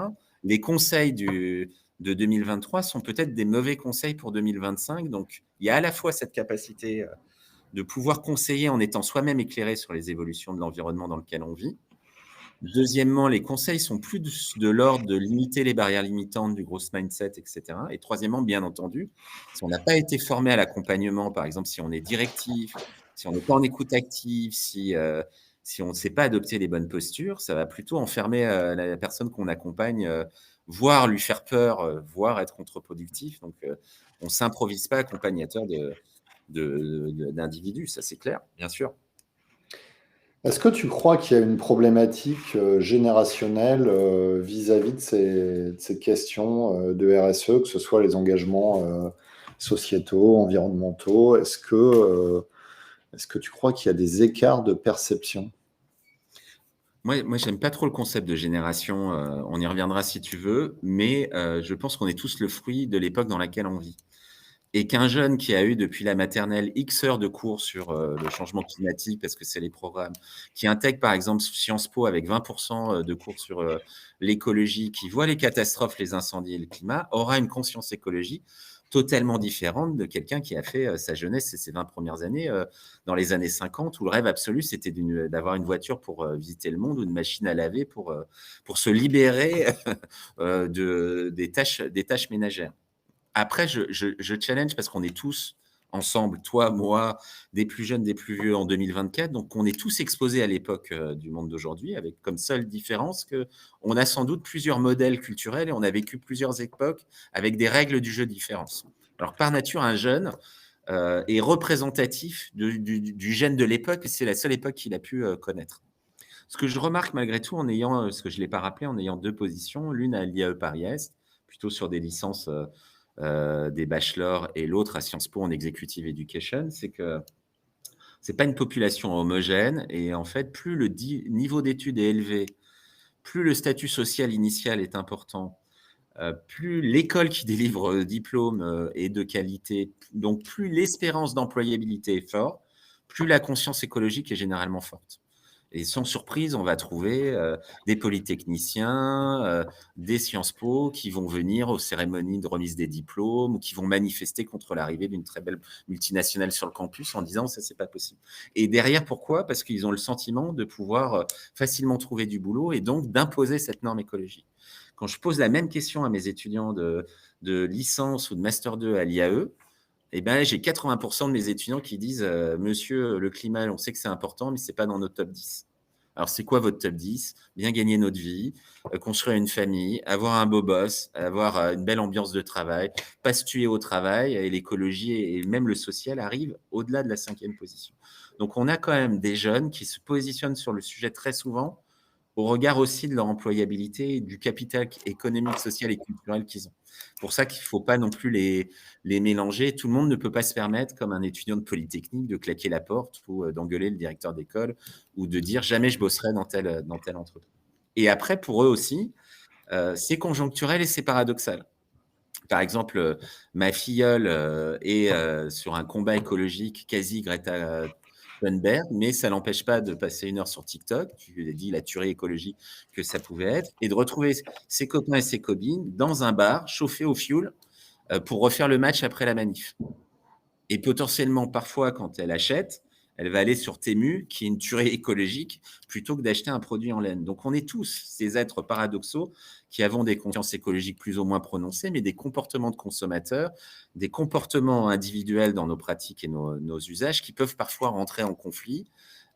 les conseils de 2023 sont peut-être des mauvais conseils pour 2025. Donc, il y a à la fois cette capacité de pouvoir conseiller en étant soi-même éclairé sur les évolutions de l'environnement dans lequel on vit. Deuxièmement, les conseils sont plus de l'ordre de limiter les barrières limitantes du growth mindset, etc. Et troisièmement, bien entendu, si on n'a pas été formé à l'accompagnement, par exemple, si on est directif, si on n'est pas en écoute active, si on ne sait pas adopter les bonnes postures, ça va plutôt enfermer la personne qu'on accompagne, voire lui faire peur, voire être contre-productif. Donc, on ne s'improvise pas accompagnateur d'individus, ça c'est clair, bien sûr. Est-ce que tu crois qu'il y a une problématique générationnelle vis-à-vis de ces questions de RSE, que ce soit les engagements sociétaux, environnementaux? Est-ce que tu crois qu'il y a des écarts de perception? Moi, j'aime pas trop le concept de génération, on y reviendra si tu veux, mais je pense qu'on est tous le fruit de l'époque dans laquelle on vit. Et qu'un jeune qui a eu depuis la maternelle X heures de cours sur le changement climatique, parce que c'est les programmes, qui intègre par exemple Sciences Po avec 20% de cours sur l'écologie, qui voit les catastrophes, les incendies et le climat, aura une conscience écologique totalement différente de quelqu'un qui a fait sa jeunesse et ses 20 premières années dans les années 50, où le rêve absolu, c'était d'avoir une voiture pour visiter le monde ou une machine à laver pour se libérer des tâches ménagères. Après, je challenge parce qu'on est tous ensemble, toi, moi, des plus jeunes, des plus vieux en 2024. Donc, on est tous exposés à l'époque du monde d'aujourd'hui, avec comme seule différence qu'on a sans doute plusieurs modèles culturels et on a vécu plusieurs époques avec des règles du jeu différentes. Alors, par nature, un jeune est représentatif du gène de l'époque et c'est la seule époque qu'il a pu connaître. Ce que je remarque malgré tout en ayant, ce que je ne l'ai pas rappelé, en ayant deux positions, l'une à l'IAE Paris-Est, plutôt sur des licences des bachelors et l'autre à Sciences Po en Executive Education, c'est que C'est pas une population homogène et en fait, plus le niveau d'études est élevé, plus le statut social initial est important, plus l'école qui délivre, diplôme, est de qualité, donc plus l'espérance d'employabilité est forte, plus la conscience écologique est généralement forte. Et sans surprise, on va trouver, des polytechniciens, des Sciences Po qui vont venir aux cérémonies de remise des diplômes ou qui vont manifester contre l'arrivée d'une très belle multinationale sur le campus en disant: «Ça, c'est pas possible». Et derrière, pourquoi? Parce qu'ils ont le sentiment de pouvoir, facilement trouver du boulot et donc d'imposer cette norme écologique. Quand je pose la même question à mes étudiants de licence ou de master 2 à l'IAE, eh ben, j'ai 80 de mes étudiants qui disent, «Monsieur, le climat, on sait que c'est important, mais c'est pas dans notre top 10». Alors, c'est quoi votre top 10? Bien gagner notre vie, construire une famille, avoir un beau boss, avoir, une belle ambiance de travail, pas se tuer au travail et l'écologie et même le social arrivent au-delà de la 5e position. Donc on a quand même des jeunes qui se positionnent sur le sujet très souvent au regard aussi de leur employabilité et du capital économique, social et culturel qu'ils ont. Pour ça qu'il ne faut pas non plus les mélanger. Tout le monde ne peut pas se permettre, comme un étudiant de Polytechnique, de claquer la porte ou d'engueuler le directeur d'école ou de dire jamais je bosserai dans telle entreprise. Et après, pour eux aussi, c'est conjoncturel et c'est paradoxal. Par exemple, ma filleule est sur un combat écologique quasi Greta Thunberg, mais ça l'empêche pas de passer 1 heure sur TikTok. Tu lui as dit la tuerie écologique que ça pouvait être et de retrouver ses copains et ses copines dans un bar chauffé au fioul pour refaire le match après la manif. Et potentiellement, parfois, quand elle achète, elle va aller sur Temu, qui est une tuerie écologique, plutôt que d'acheter un produit en laine. Donc, on est tous ces êtres paradoxaux qui avons des consciences écologiques plus ou moins prononcées, mais des comportements de consommateurs, des comportements individuels dans nos pratiques et nos usages qui peuvent parfois rentrer en conflit.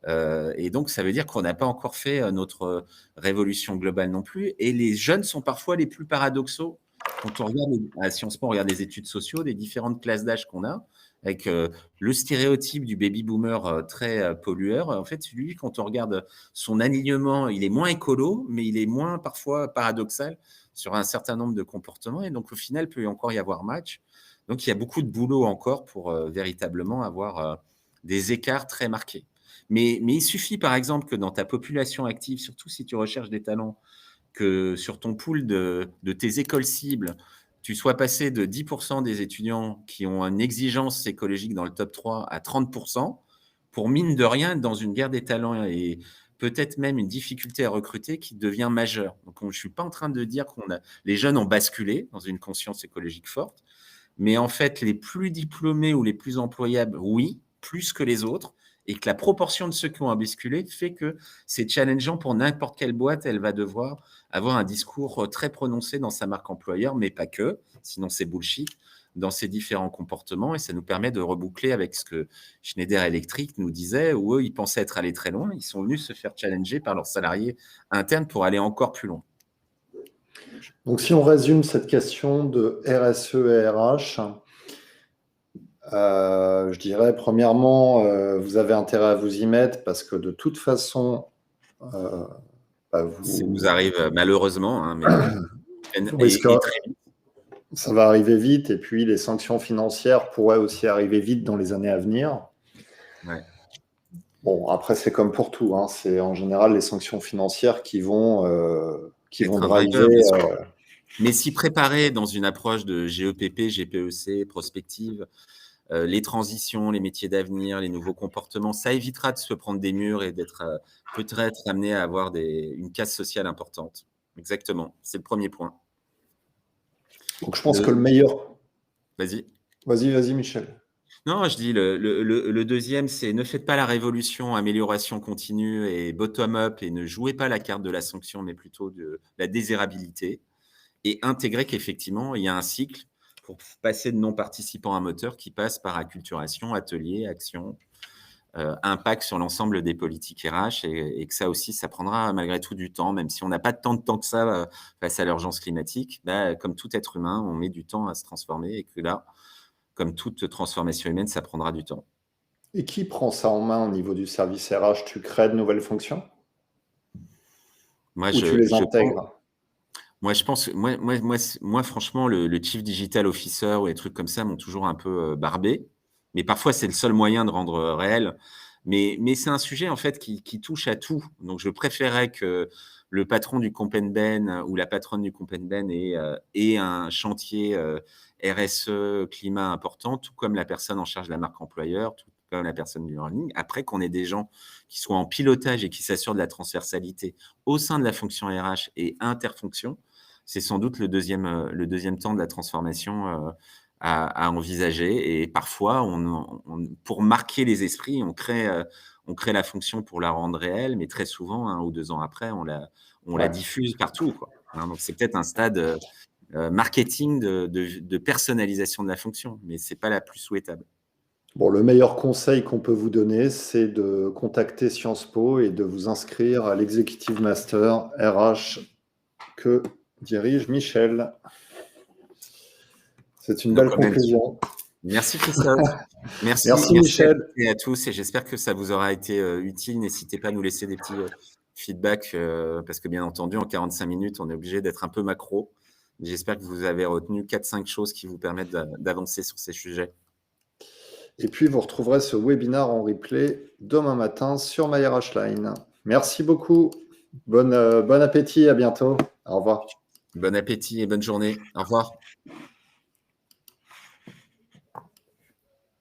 Et donc, ça veut dire qu'on n'a pas encore fait notre révolution globale non plus. Et les jeunes sont parfois les plus paradoxaux. Quand on regarde, à Sciences Po, on regarde les études sociaux des différentes classes d'âge qu'on a, avec le stéréotype du baby boomer très pollueur. En fait, lui, quand on regarde son alignement, il est moins écolo, mais il est moins parfois paradoxal sur un certain nombre de comportements. Et donc, au final, il peut encore y avoir match. Donc, il y a beaucoup de boulot encore pour véritablement avoir des écarts très marqués. Mais il suffit, par exemple, que dans ta population active, surtout si tu recherches des talents, que sur ton pool de tes écoles cibles, tu sois passé de 10% des étudiants qui ont une exigence écologique dans le top 3 à 30%, pour mine de rien être dans une guerre des talents et peut-être même une difficulté à recruter qui devient majeure. Donc, je ne suis pas en train de dire les jeunes ont basculé dans une conscience écologique forte, mais en fait, les plus diplômés ou les plus employables, oui, plus que les autres, et que la proportion de ceux qui ont basculé fait que c'est challengeant pour n'importe quelle boîte. Elle va devoir avoir un discours très prononcé dans sa marque employeur, mais pas que, sinon c'est bullshit, dans ses différents comportements. Et ça nous permet de reboucler avec ce que Schneider Electric nous disait, où eux, ils pensaient être allés très loin. Ils sont venus se faire challenger par leurs salariés internes pour aller encore plus loin. Donc, si on résume cette question de RSE et RH, je dirais, premièrement, vous avez intérêt à vous y mettre parce que de toute façon, Ça nous arrive malheureusement, hein, mais oui, et très vite. ça va arriver vite et puis les sanctions financières pourraient aussi arriver vite dans les années à venir. Ouais. Bon, après, c'est comme pour tout, hein, c'est en général les sanctions financières qui vont driver. Mais s'y préparer dans une approche de GEPP, GPEC, prospective, les transitions, les métiers d'avenir, les nouveaux comportements, ça évitera de se prendre des murs et d'être peut-être amené à avoir une casse sociale importante. Exactement, c'est le premier point. Donc, je pense que le meilleur. Vas-y. Vas-y, Michel. Non, je dis le deuxième, c'est ne faites pas la révolution, amélioration continue et bottom-up et ne jouez pas la carte de la sanction, mais plutôt de la désirabilité et intégrer qu'effectivement, il y a un cycle pour passer de non-participant à moteur qui passe par acculturation, atelier, action, impact sur l'ensemble des politiques RH et que ça aussi, ça prendra malgré tout du temps, même si on n'a pas tant de temps que ça face à l'urgence climatique. Comme tout être humain, on met du temps à se transformer et que là, comme toute transformation humaine, ça prendra du temps. Et qui prend ça en main au niveau du service RH? Tu crées de nouvelles fonctions? Ou tu les intègres? Moi, je pense, moi, franchement, le Chief Digital Officer ou des trucs comme ça m'ont toujours un peu barbé. Mais parfois, c'est le seul moyen de rendre réel Mais c'est un sujet en fait qui touche à tout. Donc je préférais que le patron du Compenben ou la patronne du Compenben ait un chantier RSE climat important, tout comme la personne en charge de la marque employeur, tout comme la personne du learning. Après, qu'on ait des gens qui soient en pilotage et qui s'assurent de la transversalité au sein de la fonction RH et interfonction, c'est sans doute le deuxième temps de la transformation à envisager. Et parfois, pour marquer les esprits, on crée la fonction pour la rendre réelle, mais très souvent, 1 ou 2 ans après, on la Ouais. diffuse partout, quoi. Hein, donc c'est peut-être un stade marketing de personnalisation de la fonction, mais c'est pas la plus souhaitable. Bon, le meilleur conseil qu'on peut vous donner, c'est de contacter Sciences Po et de vous inscrire à l'Executive Master RH que dirige Michel. C'est une No belle comment. conclusion. Merci Christophe. Merci, Merci merci à Michel. toutes et à tous, et j'espère que ça vous aura été utile. N'hésitez pas à nous laisser des petits feedbacks parce que bien entendu, en 45 minutes, on est obligé d'être un peu macro. J'espère que vous avez retenu 4-5 choses qui vous permettent d'avancer sur ces sujets. Et puis, vous retrouverez ce webinaire en replay demain matin sur MyRH Line. Merci beaucoup. Bon appétit. À bientôt. Au revoir. Bon appétit et bonne journée. Au revoir.